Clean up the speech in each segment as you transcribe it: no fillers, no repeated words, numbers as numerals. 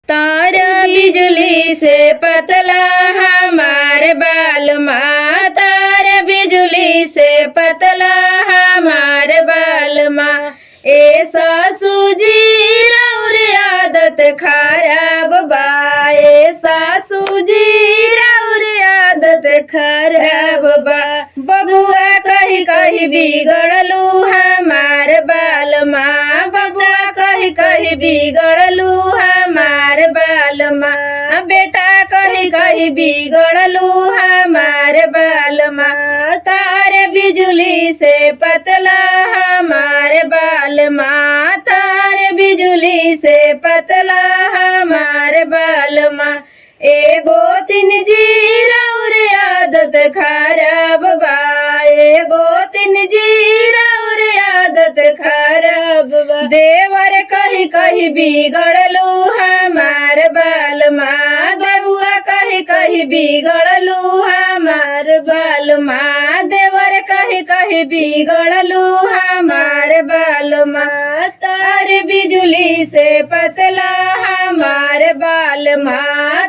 तार बिजली से पतला हमार बालमा, तार बिजली से पतला हमार बालमा। ए सासू जी रौर आदत खराब बा, ए सासू जी रौर आदत खराब बा। बबुआ कही कही बिगड़लू हमार बालमा, बबुआ कही कही बिगड़लू हमार बालमा। बेटा कही कही बिगड़लू हमार बालमा। तार बिजली से पतला हमार बालमा, तार बिजली से पतला हमार बालमा। एगो तीन जी रौर आदत खराब बा, एगो तीन जी रौर आदत खराब बा। देवर कही कही बिगड़लू हमार बालमा, बबुआ कही कही बिगड़लू हमार बालमा। देवर कही कही बिगड़लू हमार बालमा। तार बिजली से पतला हमार बालमा,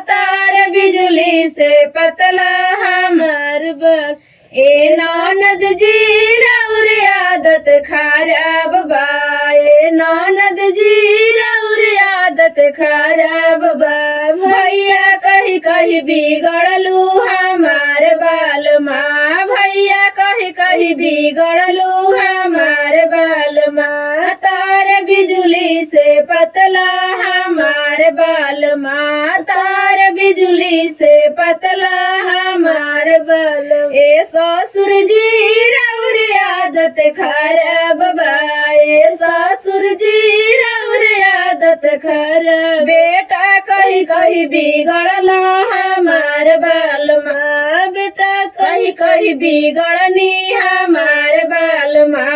तार बिजली से पतला हमार बाल। ए ननद जी रौर आदत खराब बा, ए ननद जी रौर आदत खराब बा। भैया कही कही बिगड़लू हमार बालमा, भैया कही कही बिगड़लू हमार बालमा। तार बिजली से पतला हमार बालमा, तार बिजली से पतला हमार बालमा। ए ससुर जी रौर आदत खराब बा, ए ससुर जी रौर आदत खराब। बेटा कही कही बिगड़ला हमार बालमा, बेटा कही कही बिगड़नी हमार बालमा।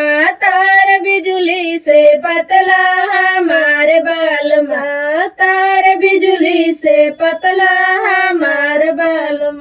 तार बिजली से पतला हमार बालमा, तार बिजली से पतला हमार बालमा।